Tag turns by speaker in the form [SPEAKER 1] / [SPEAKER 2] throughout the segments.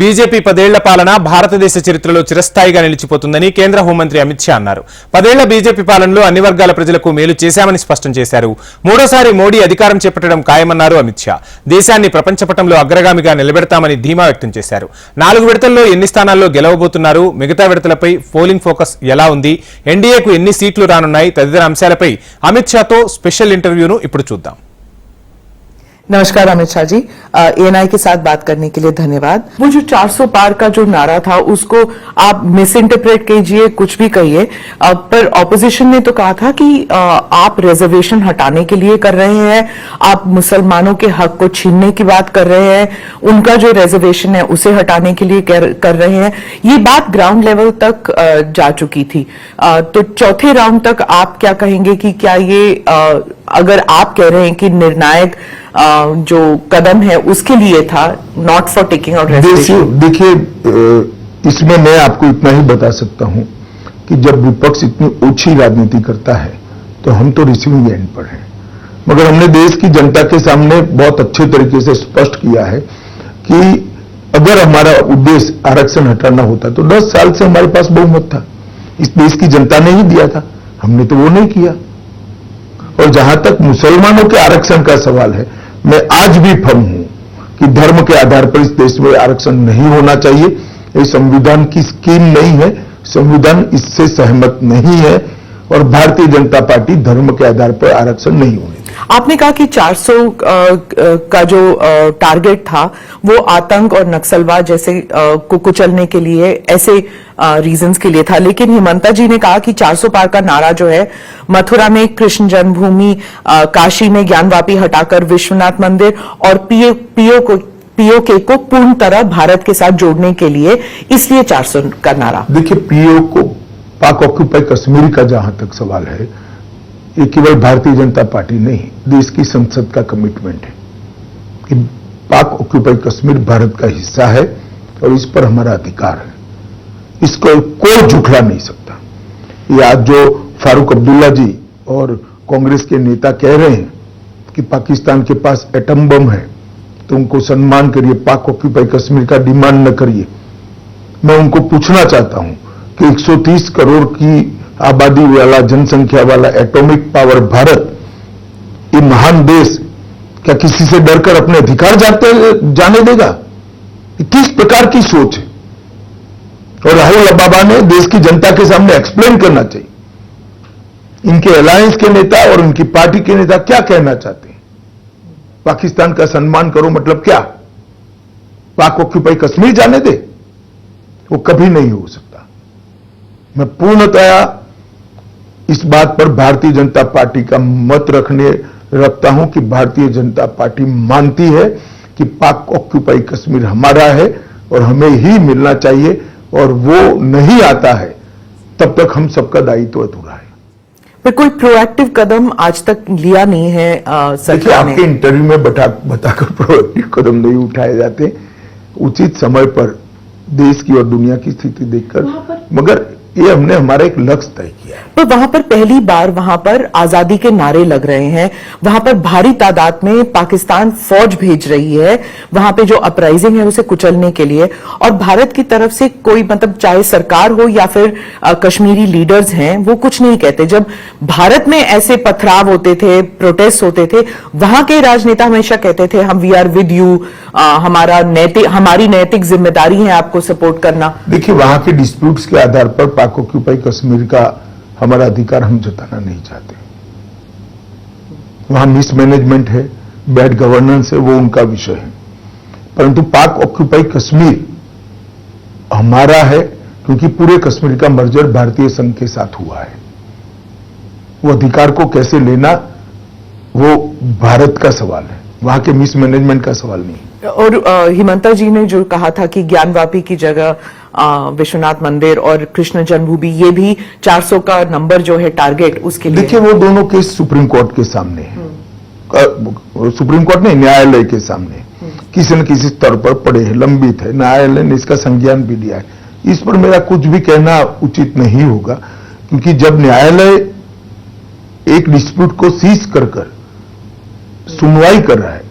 [SPEAKER 1] BJP 10 ఏళ్ల పాలన భారతదేశ చరిత్రలో చిరస్థాయిగా నిలిచిపోతుందని కేంద్ర హోంమంత్రి అమిత్ షా అన్నారు. 10 ఏళ్ల బీజేపీ పాలనలో అన్ని వర్గాల ప్రజలకు మేలు చేశామని స్పష్టం చేశారు. మూడోసారి మోడీ అధికారం చేపట్టడం ఖాయమన్నారు అమిత్ షా. దేశాన్ని ప్రపంచ పటంలో అగ్రగామిగా నిలబెడతామని ధీమా వ్యక్తం చేశారు. 4 విడతల్లో ఎన్ని స్థానాల్లో గెలవబోతున్నారు, మిగతా విడతలపై పోలింగ్ ఫోకస్ ఎలా ఉంది, ఎన్డీఏకు ఎన్ని సీట్లు రానున్నాయి తదితర అంశాలపై అమిత్ షాతో స్పెషల్ ఇంటర్వ్యూను ఇప్పుడు చూద్దాం.
[SPEAKER 2] नमस्कार अमित शाह जी, एएनआई के साथ बात करने के लिए धन्यवाद। वो जो 400 पार का जो नारा था उसको आप मिस इंटरप्रेट कीजिए, कुछ भी कहिए, पर ऑपोजिशन ने तो कहा था कि आप रिजर्वेशन हटाने के लिए कर रहे हैं, आप मुसलमानों के हक को छीनने की बात कर रहे हैं, उनका जो रिजर्वेशन है उसे हटाने के लिए कर रहे हैं। ये बात ग्राउंड लेवल तक जा चुकी थी। तो चौथे राउंड तक आप क्या कहेंगे कि क्या ये अगर आप कह रहे हैं कि निर्णायक जो कदम है उसके लिए था, not for taking out reservation?
[SPEAKER 3] देखिए, इसमें मैं आपको इतना ही बता सकता हूं कि जब विपक्ष इतनी ओछी राजनीति करता है तो हम तो रिसीविंग एंड पर हैं, मगर हमने देश की जनता के सामने बहुत अच्छे तरीके से स्पष्ट किया है कि अगर हमारा उद्देश्य आरक्षण हटाना होता तो 10 साल से हमारे पास बहुमत था, इस देश की जनता ने ही दिया था, हमने तो वो नहीं किया। और जहां तक मुसलमानों के आरक्षण का सवाल है, मैं आज भी फर्म हूं कि धर्म के आधार पर इस देश में आरक्षण नहीं होना चाहिए। ये संविधान की स्कीम नहीं है, संविधान इससे सहमत नहीं है और भारतीय जनता पार्टी धर्म के आधार पर आरक्षण नहीं होने।
[SPEAKER 2] आपने कहा कि 400 का जो टारगेट था वो आतंक और नक्सलवाद जैसे को कुचलने के लिए, ऐसे रीजंस के लिए था, लेकिन हिमंता जी ने कहा कि 400 पार का नारा जो है मथुरा में कृष्ण जन्मभूमि, काशी में ज्ञानवापी हटाकर विश्वनाथ मंदिर और पीओके को पूर्ण तरह भारत के साथ जोड़ने के लिए, इसलिए 400 का नारा।
[SPEAKER 3] देखिए, पीओ को पाक ऑक्यूपाई कश्मीर का जहां तक सवाल है, ये केवल भारतीय जनता पार्टी नहीं, देश की संसद का कमिटमेंट है कि पाक ऑक्यूपाई कश्मीर भारत का हिस्सा है और इस पर हमारा अधिकार है, इसको कोई झुठला नहीं सकता। ये आज जो फारूक अब्दुल्ला जी और कांग्रेस के नेता कह रहे हैं कि पाकिस्तान के पास एटम बम है तो उनको सम्मान करिए, पाक ऑक्यूपाई कश्मीर का डिमांड न करिए। मैं उनको पूछना चाहता हूं कि 130 करोड़ की आबादी वाला, जनसंख्या वाला एटॉमिक पावर भारत, ये महान देश क्या किसी से डरकर अपने अधिकार जाने देगा? किस प्रकार की सोच है? और राहुल बाबा ने देश की जनता के सामने एक्सप्लेन करना चाहिए, इनके अलायंस के नेता और उनकी पार्टी के नेता क्या कहना चाहते हैं। पाकिस्तान का सम्मान करो मतलब क्या? पाक ऑक्यूपाई कश्मीर जाने दे? वो कभी नहीं हो सकता। मैं पूर्णतया इस बात पर भारतीय जनता पार्टी का मत रखता हूं कि भारतीय जनता पार्टी मानती है कि पाक ऑक्यूपाई कश्मीर हमारा है और हमें ही मिलना चाहिए, और वो नहीं आता है तब तक हम सबका दायित्व अधूरा है।
[SPEAKER 2] पर कोई प्रोएक्टिव कदम आज तक लिया नहीं है सरकार ने।
[SPEAKER 3] आपके इंटरव्यू में बताकर प्रोएक्टिव कदम नहीं उठाए जाते, उचित समय पर देश की और दुनिया की स्थिति देखकर, मगर ये हमने हमारा एक लक्ष्य तय किया है।
[SPEAKER 2] पर वहां पर पहली बार वहां पर आजादी के नारे लग रहे हैं, वहां पर भारी तादाद में पाकिस्तान फौज भेज रही है वहां पे जो अपराइजिंग है उसे कुचलने के लिए, और भारत की तरफ से कोई, मतलब चाहे सरकार हो या फिर कश्मीरी लीडर्स हैं, वो कुछ नहीं कहते। जब भारत में ऐसे पथराव होते थे, प्रोटेस्ट होते थे, वहां के राजनेता हमेशा कहते थे हम वी आर विद यू, हमारी नैतिक जिम्मेदारी है आपको सपोर्ट करना।
[SPEAKER 3] देखिए, वहां के डिस्प्यूट्स के आधार पर पाक ऑक्यूपाई कश्मीर का हमारा अधिकार हम जताना नहीं चाहते। वहां मिसमैनेजमेंट है, बैड गवर्नेंस है, वो उनका विषय है, परंतु पाक ऑक्यूपाई कश्मीर हमारा है क्योंकि पूरे कश्मीर का मर्जर भारतीय संघ के साथ हुआ है। वो अधिकार को कैसे लेना, वो भारत का सवाल है, वहां के मिसमैनेजमेंट का सवाल नहीं।
[SPEAKER 2] और हिमंता जी ने जो कहा था कि ज्ञानवापी की जगह विश्वनाथ मंदिर और कृष्ण जन्मभूमि, ये भी 400 का नंबर जो है टारगेट, उसके लिए।
[SPEAKER 3] देखिए, वो दोनों केस सुप्रीम कोर्ट के सामने है, सुप्रीम कोर्ट नहीं, न्यायालय के सामने किसी न किसी स्तर पर पड़े हैं, लंबित है, न्यायालय ने इसका संज्ञान भी लिया है। इस पर मेरा कुछ भी कहना उचित नहीं होगा, क्योंकि जब न्यायालय एक डिस्प्यूट को सीज कर सुनवाई कर रहा है,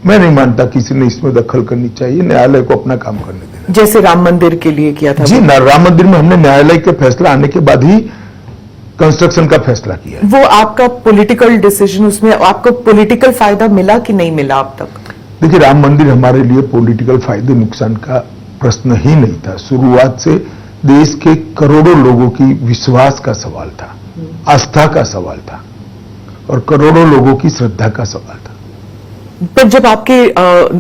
[SPEAKER 3] मैं नहीं मानता किसी ने इसमें दखल करनी चाहिए, न्यायालय को अपना काम करने देना।
[SPEAKER 2] जैसे राम मंदिर के लिए किया था
[SPEAKER 3] जी, राम मंदिर में हमने न्यायालय के फैसला आने के बाद ही कंस्ट्रक्शन का फैसला किया है।
[SPEAKER 2] वो आपका पॉलिटिकल डिसीजन, उसमें आपको पॉलिटिकल फायदा मिला कि नहीं मिला अब तक?
[SPEAKER 3] देखिए, राम मंदिर हमारे लिए पॉलिटिकल फायदे नुकसान का प्रश्न ही नहीं था। शुरुआत से देश के करोड़ों लोगों की विश्वास का सवाल था, आस्था का सवाल था और करोड़ों लोगों की श्रद्धा का सवाल था।
[SPEAKER 2] पर जब आपके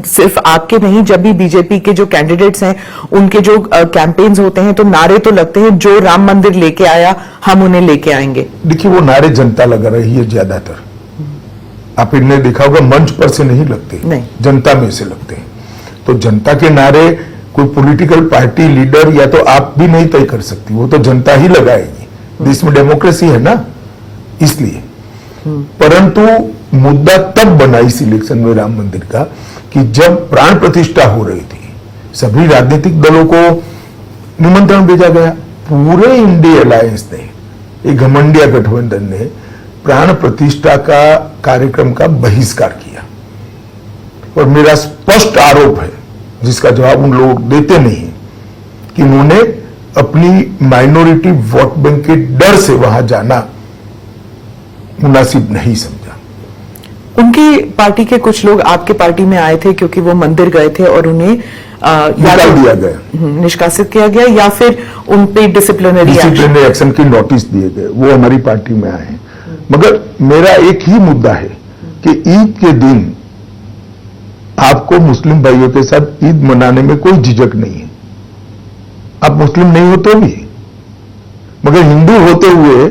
[SPEAKER 2] सिर्फ आपके नहीं, जब भी बीजेपी के जो कैंडिडेट्स हैं उनके जो कैंपेन्स होते हैं तो नारे तो लगते हैं, जो राम मंदिर लेके आया हम उन्हें लेके आएंगे।
[SPEAKER 3] देखिए, वो नारे जनता लगा रही है ज्यादातर। आप इन्हें देखा होगा, मंच पर से नहीं लगते,
[SPEAKER 2] नहीं,
[SPEAKER 3] जनता में से लगते हैं। तो जनता के नारे कोई पॉलिटिकल पार्टी लीडर या तो आप भी नहीं तय कर सकती, वो तो जनता ही लगाएगी। देश में डेमोक्रेसी है ना, इसलिए। परंतु मुद्दा तब बना इस इलेक्शन में राम मंदिर का कि जब प्राण प्रतिष्ठा हो रही थी, सभी राजनीतिक दलों को निमंत्रण भेजा गया। पूरे इंडिया अलायंस ने, एक घमंडिया गठबंधन ने प्राण प्रतिष्ठा का कार्यक्रम का बहिष्कार किया। और मेरा स्पष्ट आरोप है, जिसका जवाब उन लोग देते नहीं, कि उन्होंने अपनी माइनॉरिटी वोट बैंक के डर से वहां जाना मुनासिब नहीं समझा।
[SPEAKER 2] उनकी पार्टी के कुछ लोग आपके पार्टी में आए थे क्योंकि वो मंदिर गए थे और उन्हें
[SPEAKER 3] निकाल दिया गया,
[SPEAKER 2] निष्कासित किया गया, या फिर उन पे डिसिप्लिनरी
[SPEAKER 3] एक्शन की नोटिस दिए गए। वो हमारी पार्टी में आए हैं। मगर मेरा एक ही मुद्दा है कि ईद के दिन आपको मुस्लिम भाइयों के साथ ईद मनाने में कोई झिझक नहीं है। आप मुस्लिम नहीं हो तो भी, मगर हिंदू होते हुए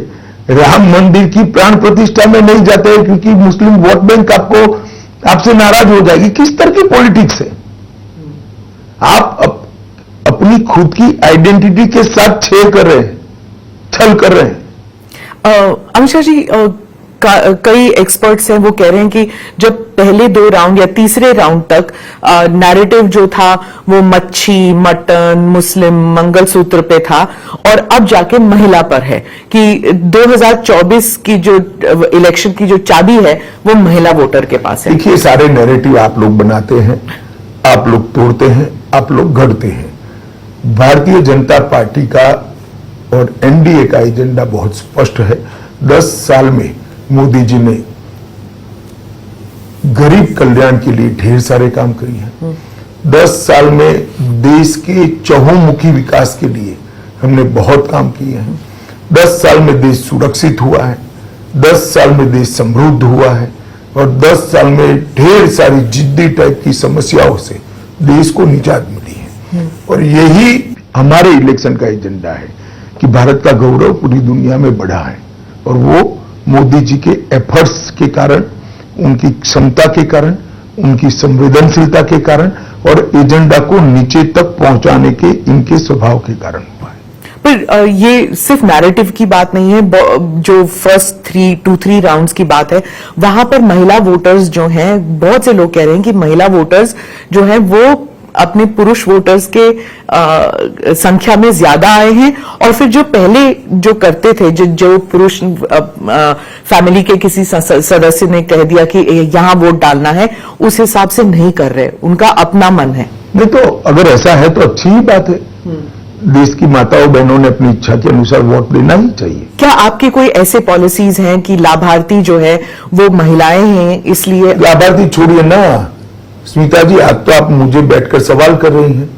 [SPEAKER 3] राम मंदिर की प्राण प्रतिष्ठा में नहीं जाते हैं क्योंकि मुस्लिम वोट बैंक आपसे नाराज हो जाएगी। किस तरह की पॉलिटिक्स है? आप अपनी खुद की आइडेंटिटी के साथ छेड़ कर रहे हैं, छल कर रहे हैं।
[SPEAKER 2] अमित शाह जी, कई एक्सपर्ट्स हैं वो कह रहे हैं कि जब पहले 2 राउंड या तीसरे राउंड तक नैरेटिव जो था वो मच्छी, मटन, मुस्लिम, मंगलसूत्र पे था और अब जाके महिला पर है, कि 2024 की जो इलेक्शन की जो चाबी है वो महिला वोटर के पास है।
[SPEAKER 3] देखिए, सारे नैरेटिव आप लोग बनाते हैं, आप लोग तोड़ते हैं, आप लोग गढ़ते हैं। भारतीय जनता पार्टी का और एनडीए का एजेंडा बहुत स्पष्ट है। 10 साल में मोदी जी ने गरीब कल्याण के लिए ढेर सारे काम किए हैं। 10 साल में देश के चहुमुखी विकास के लिए हमने बहुत काम किए हैं। 10 साल में देश सुरक्षित हुआ है, 10 साल में देश समृद्ध हुआ है और 10 साल में ढेर सारी जिद्दी टाइप की समस्याओं से देश को निजात मिली है। और यही हमारे इलेक्शन का एजेंडा है कि भारत का गौरव पूरी दुनिया में बढ़ा है और वो मोदी जी के एफर्ट्स के कारण, उनकी क्षमता के कारण, उनकी संवेदनशीलता के कारण और एजेंडा को नीचे तक पहुंचाने के इनके स्वभाव के कारण हुआ है।
[SPEAKER 2] पर ये सिर्फ नैरेटिव की बात नहीं है, जो फर्स्ट 2-3 राउंड्स की बात है, वहां पर महिला वोटर्स जो हैं, बहुत से लोग कह रहे हैं कि महिला वोटर्स जो हैं वो अपने पुरुष वोटर्स के संख्या में ज्यादा आए हैं, और फिर जो पहले जो करते थे, जो पुरुष फैमिली के किसी सदस्य ने कह दिया कि यहां वोट डालना है, उस हिसाब से नहीं कर रहे, उनका अपना मन है।
[SPEAKER 3] नहीं तो अगर ऐसा है तो अच्छी ही बात है। देश की माताओं बहनों ने अपनी इच्छा के अनुसार वोट देना ही चाहिए।
[SPEAKER 2] क्या आपकी कोई ऐसे पॉलिसीज हैं कि लाभार्थी जो है वो महिलाएं हैं, इसलिए?
[SPEAKER 3] लाभार्थी छोड़िए ना स्मिता जी, आज तो आप मुझे बैठकर सवाल कर रही हैं।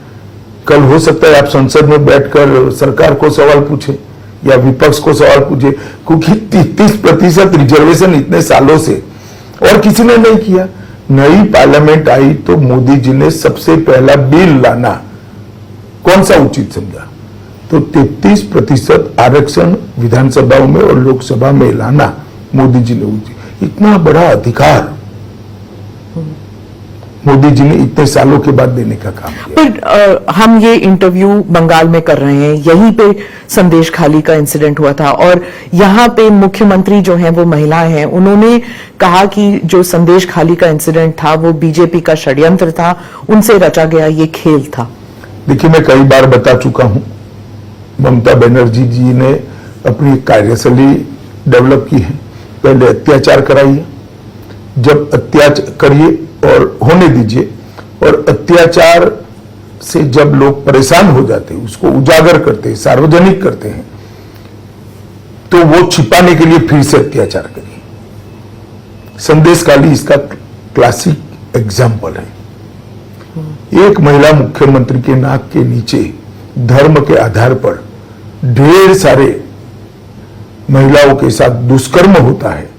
[SPEAKER 3] कल हो सकता है आप संसद में बैठकर सरकार को सवाल पूछे या विपक्ष को सवाल पूछे, क्योंकि 33% रिजर्वेशन इतने सालों से और किसी ने नहीं किया। नई पार्लियामेंट आई तो मोदी जी ने सबसे पहला बिल लाना कौन सा उचित समझा, तो 33% आरक्षण विधानसभाओं में और लोकसभा में लाना मोदी जी ने उचित। इतना बड़ा अधिकार मोदी जी ने इतने सालों के बाद देने का काम किया।
[SPEAKER 2] पर हम ये इंटरव्यू बंगाल में कर रहे हैं, यहीं पे संदेश खाली का इंसिडेंट हुआ था और यहाँ पे मुख्यमंत्री जो हैं वो महिलाएं हैं, उन्होंने कहा कि जो संदेश खाली का इंसिडेंट था वो बीजेपी का षड्यंत्र था, उनसे रचा गया ये खेल था।
[SPEAKER 3] देखिए, मैं कई बार बता चुका हूं, ममता बनर्जी जी ने अपनी कार्यशैली डेवलप की है। पहले अत्याचार कराइए, जब अत्याचार करिए और होने दीजिए। और अत्याचार से जब लोग परेशान हो जाते हैं, उसको उजागर करते हैं, सार्वजनिक करते हैं, तो वो छिपाने के लिए फिर से अत्याचार करिए। संदेशखाली इसका क्लासिक एग्जाम्पल है। एक महिला मुख्यमंत्री के नाक के नीचे धर्म के आधार पर ढेर सारे महिलाओं के साथ दुष्कर्म होता है,